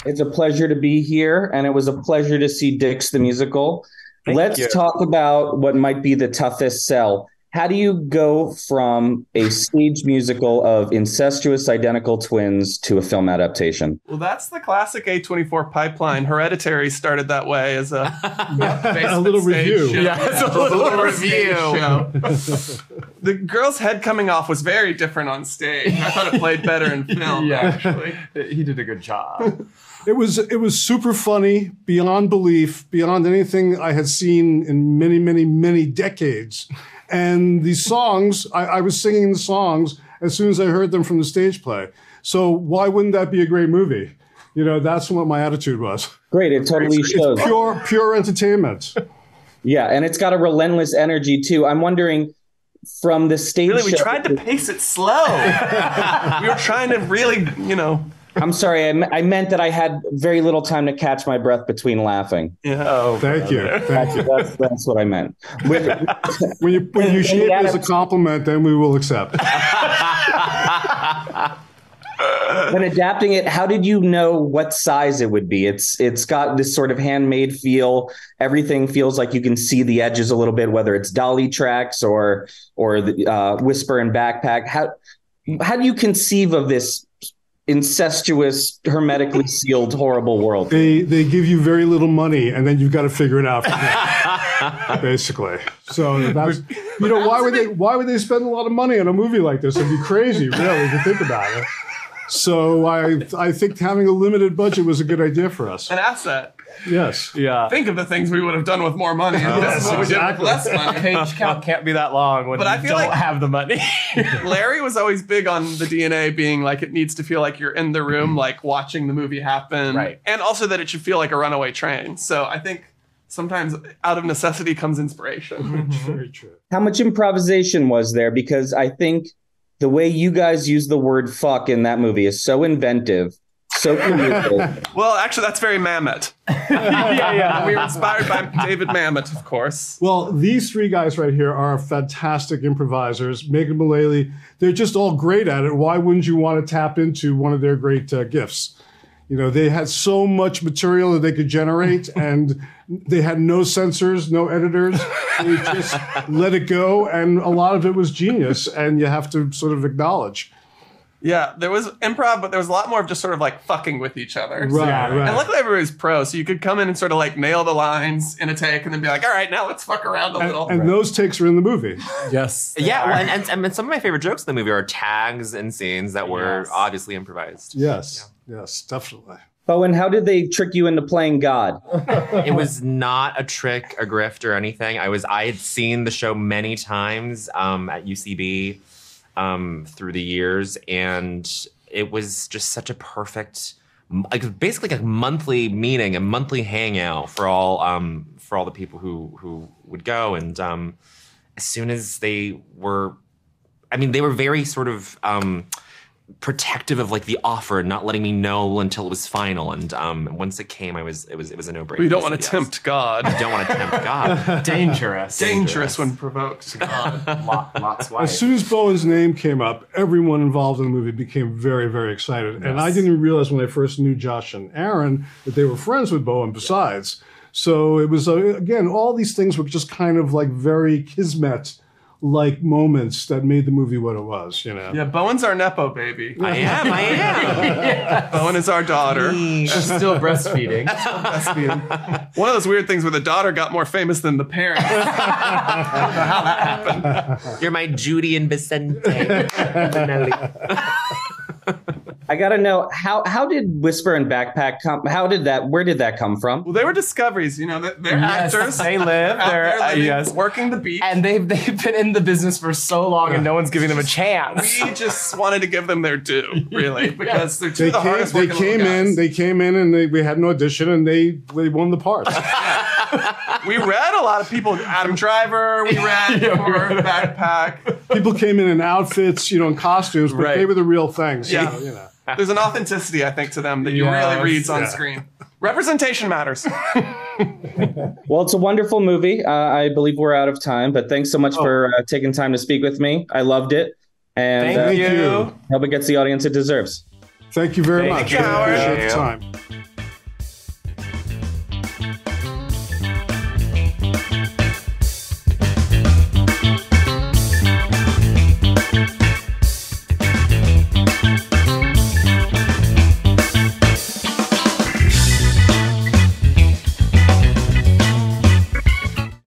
It's a pleasure to be here, and it was a pleasure to see Dix the musical. Thank you. Let's talk about what might be the toughest sell. How do you go from a stage musical of incestuous identical twins to a film adaptation? Well, that's the classic A24 pipeline. Hereditary started that way as a a little review. Show. Yeah, it's a little review. Show. The girl's head coming off was very different on stage. I thought it played better in film, actually. He did a good job. It was super funny, beyond belief, beyond anything I had seen in many, many, many decades. And these songs, I was singing the songs as soon as I heard them from the stage play. So why wouldn't that be a great movie? You know, that's what my attitude was. Great, it totally shows. It's pure entertainment. Yeah, and it's got a relentless energy too. I'm wondering, from the stage Really, we show, tried to pace it slow. We were trying to really, I'm sorry, I meant that I had very little time to catch my breath between laughing. Yeah. Oh, Thank you. That's what I meant. When you shape it as a compliment, then we will accept. When adapting it, how did you know what size it would be? It's got this sort of handmade feel. Everything feels like you can see the edges a little bit, whether it's dolly tracks or the whisper and backpack. How do you conceive of this incestuous, hermetically sealed, horrible world? They give you very little money, and then you've got to figure it out from there, basically. So that's, why would they spend a lot of money on a movie like this? It'd be crazy, really, if you think about it. So I think having a limited budget was a good idea for us. An asset. Yes. Yeah. Think of the things we would have done with more money. This is what we did with less money. Page count can't be that long when you don't have the money. Larry was always big on the DNA being like, it needs to feel like you're in the room, like watching the movie happen. Right. And also that it should feel like a runaway train. So I think sometimes out of necessity comes inspiration. Very true. How much improvisation was there? Because I think the way you guys use the word fuck in that movie is so inventive. So creative. Well, actually, that's very Mamet. Yeah. We were inspired by David Mamet, of course. Well, these three guys right here are fantastic improvisers. Megan Mullally, they're just all great at it. Why wouldn't you want to tap into one of their great gifts? You know, they had so much material that they could generate, and they had no censors, no editors. They just let it go, and a lot of it was genius, and you have to sort of acknowledge. Yeah, there was improv, but there was a lot more of just sort of like fucking with each other. Right, right. And luckily everybody's pro, so you could come in and sort of like nail the lines in a take and then be like, all right, now let's fuck around a little. And those takes are in the movie. Yes. Yeah, well, and some of my favorite jokes in the movie are tags and scenes that were obviously improvised. Yes, yes, definitely. Bowen, how did they trick you into playing God? It was not a trick, a grift, or anything. I had seen the show many times at UCB through the years, and it was just such a perfect, like basically like a monthly meeting, a monthly hangout for all the people who would go. And as soon as they were very sort of protective of like the offer and not letting me know until it was final. And once it came, it was a no-brainer. We don't want to tempt God. I don't want to tempt God. Dangerous when provoked. Lot's wife. As soon as Bowen's name came up, everyone involved in the movie became very, very excited. Yes. And I didn't realize when I first knew Josh and Aaron that they were friends with Bowen besides. So it was, again, all these things were just kind of like very kismet-like moments that made the movie what it was, you know. Yeah, Bowen's our Nepo baby. I am. Bowen is our daughter. She's still breastfeeding. One of those weird things where the daughter got more famous than the parents. I don't know how that happened. You're my Judy and Vicente. I gotta know, how did Whisper and Backpack come? Where did that come from? Well, they were discoveries. You know, they're actors. They live. They're working the beat. and they've been in the business for so long, and no one's giving them a chance. We just wanted to give them their due, really, because they're two of the hardest They working came little in. guys. They came in, and we had an audition, and they won the part. We read a lot of people. Adam Driver, we read for Backpack. People came in outfits, you know, in costumes, but Right. they were the real things. Yeah. So, you know. There's an authenticity, I think, to them that you really reads on screen. Representation matters. Well, it's a wonderful movie. I believe we're out of time, but thanks so much for taking time to speak with me. I loved it. And Thank you. hope it gets the audience it deserves. Thank you very much. you, Howard. I appreciate the time.